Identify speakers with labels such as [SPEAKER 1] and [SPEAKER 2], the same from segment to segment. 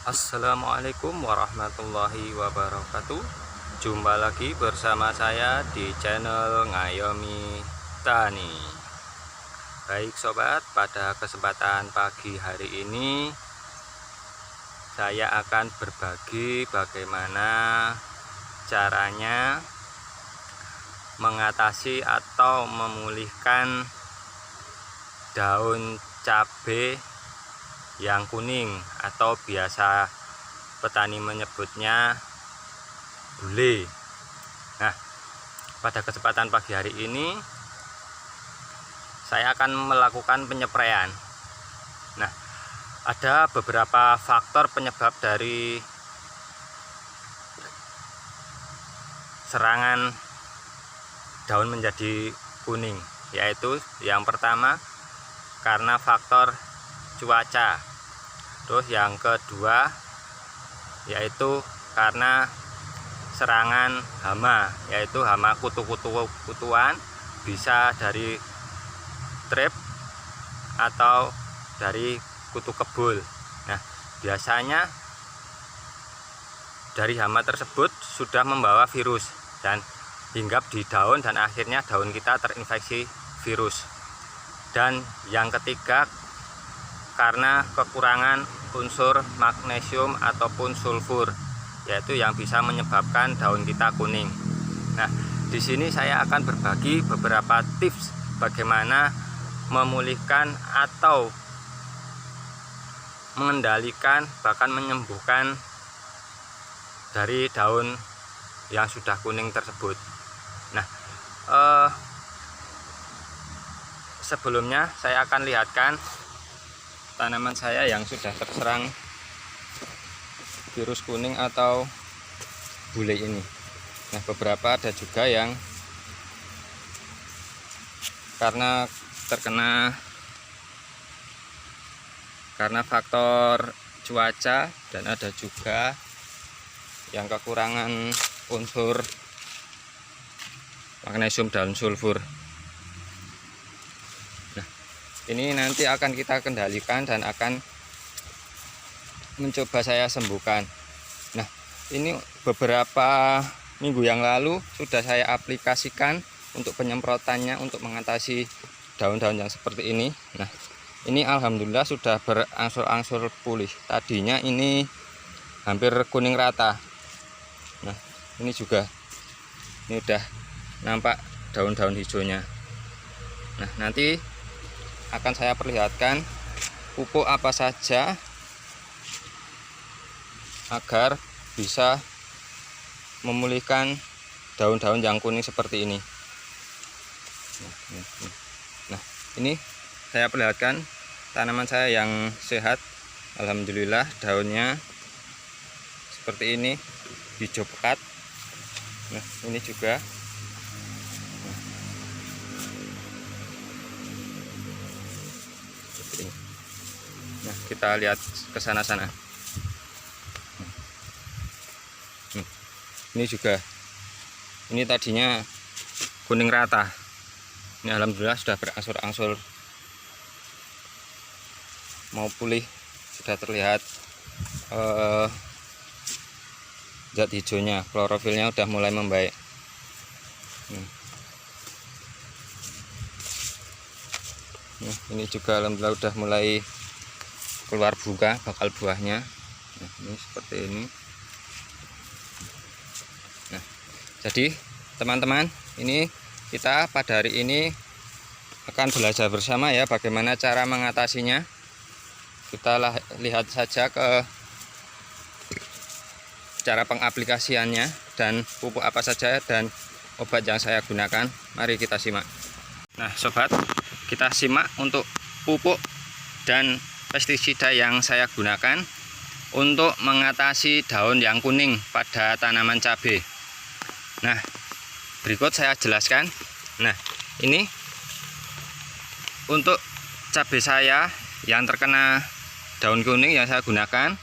[SPEAKER 1] Assalamualaikum warahmatullahi wabarakatuh. Jumpa lagi bersama saya di channel Ngayomi Tani. Baik sobat, pada kesempatan pagi hari ini saya akan berbagi bagaimana caranya mengatasi atau memulihkan daun cabai yang kuning atau biasa petani menyebutnya bule. Nah, pada kesempatan pagi hari ini saya akan melakukan penyepraian. Nah, ada beberapa faktor penyebab dari serangan daun menjadi kuning, yaitu yang pertama karena faktor cuaca. Terus yang kedua yaitu karena serangan hama, yaitu hama kutu-kutuan, bisa dari trip atau dari kutu kebul. Nah, biasanya dari hama tersebut sudah membawa virus dan hinggap di daun dan akhirnya daun kita terinfeksi virus. Dan yang ketiga karena kekurangan unsur magnesium ataupun sulfur, yaitu yang bisa menyebabkan daun kita kuning. Nah, di sini saya akan berbagi beberapa tips bagaimana memulihkan atau mengendalikan bahkan menyembuhkan dari daun yang sudah kuning tersebut. Nah, sebelumnya saya akan lihatkan tanaman saya yang sudah terserang virus kuning atau bule ini. Nah, beberapa ada juga yang karena terkena faktor cuaca, dan ada juga yang kekurangan unsur magnesium dan sulfur. Ini nanti akan kita kendalikan dan akan mencoba saya sembuhkan. Nah, ini beberapa minggu yang lalu sudah saya aplikasikan untuk penyemprotannya untuk mengatasi daun-daun yang seperti ini. Nah, ini alhamdulillah sudah berangsur-angsur pulih. Tadinya ini hampir kuning rata. Nah, ini juga, ini udah nampak daun-daun hijaunya. Nah, nanti akan saya perlihatkan pupuk apa saja agar bisa memulihkan daun-daun yang kuning seperti ini. Nah, ini saya perlihatkan tanaman saya yang sehat. Alhamdulillah daunnya seperti ini, hijau pekat. Nah, ini juga. Nah, kita lihat ke sana-sana. Ini juga. Ini tadinya kuning rata. Ini alhamdulillah sudah berangsur-angsur mau pulih, sudah terlihat zat hijaunya, klorofilnya udah mulai membaik. Nah, ini juga alhamdulillah udah mulai keluar bunga, bakal buahnya. Nah, ini seperti ini. Nah, jadi teman-teman, ini kita pada hari ini akan belajar bersama ya bagaimana cara mengatasinya. Kita lihat saja ke cara pengaplikasiannya dan pupuk apa saja dan obat yang saya gunakan. Mari kita simak. Nah sobat, kita simak untuk pupuk dan pestisida yang saya gunakan untuk mengatasi daun yang kuning pada tanaman cabai. Nah, berikut saya jelaskan. Nah, ini untuk cabai saya yang terkena daun kuning yang saya gunakan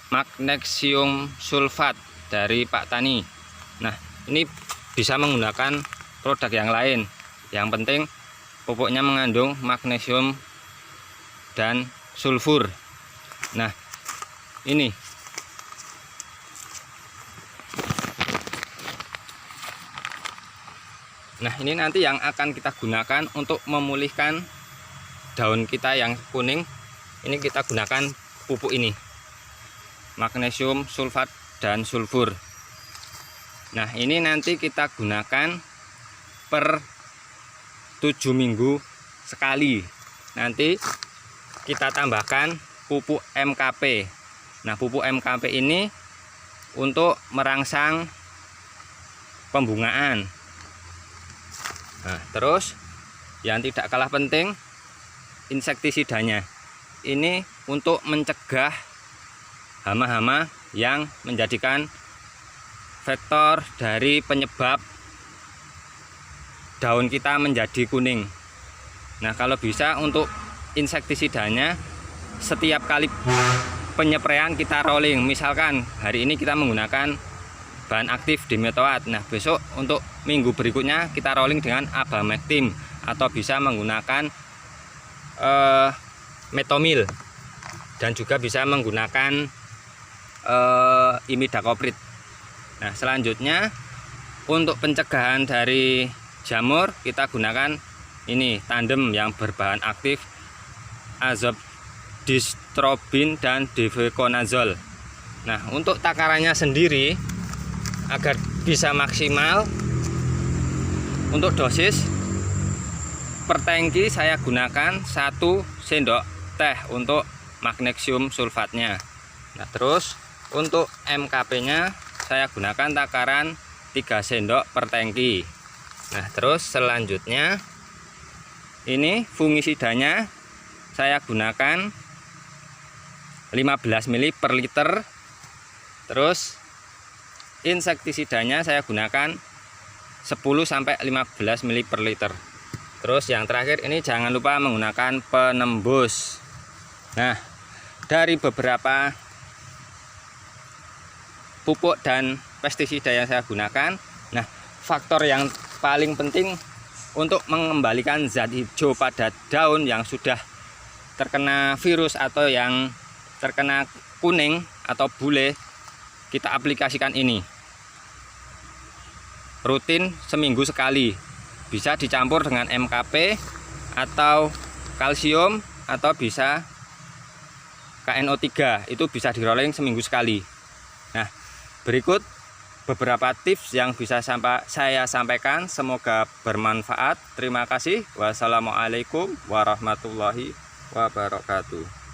[SPEAKER 1] magnesium sulfat dari Pak Tani. Nah, ini bisa menggunakan produk yang lain. Yang penting pupuknya mengandung magnesium dan sulfur. Nah, ini nanti yang akan kita gunakan untuk memulihkan daun kita yang kuning. Ini kita gunakan pupuk ini, magnesium sulfat dan sulfur. Nah, ini nanti kita gunakan per 7 minggu sekali. Nanti kita tambahkan pupuk MKP. Nah, pupuk MKP ini untuk merangsang pembungaan. Nah, terus yang tidak kalah penting, insektisidanya. Ini untuk mencegah hama-hama yang menjadikan faktor dari penyebab daun kita menjadi kuning. Nah, kalau bisa untuk insektisidanya setiap kali penyepraian kita rolling. Misalkan hari ini kita menggunakan bahan aktif dimetoat. Nah, besok untuk minggu berikutnya kita rolling dengan abamectin atau bisa menggunakan metomil dan juga bisa menggunakan imidacloprid. Nah, selanjutnya untuk pencegahan dari jamur kita gunakan ini tandem yang berbahan aktif azobdistrobin dan difeconazole. Nah, untuk takarannya sendiri agar bisa maksimal, untuk dosis per tangki saya gunakan 1 sendok teh untuk magnesium sulfatnya. Nah, terus untuk MKP-nya saya gunakan takaran 3 sendok per tangki. Nah, terus selanjutnya ini fungisidanya saya gunakan 15 ml per liter. Terus insektisidanya saya gunakan 10-15 ml per liter. Terus yang terakhir ini jangan lupa menggunakan penembus. Nah, dari beberapa pupuk dan pestisida yang saya gunakan, nah faktor yang paling penting untuk mengembalikan zat hijau pada daun yang sudah terkena virus atau yang terkena kuning atau bule, kita aplikasikan ini rutin seminggu sekali. Bisa dicampur dengan MKP atau kalsium atau bisa KNO3, itu bisa di rolling seminggu sekali. Nah, berikut beberapa tips yang bisa saya sampaikan, semoga bermanfaat. Terima kasih. Wassalamualaikum warahmatullahi wabarakatuh.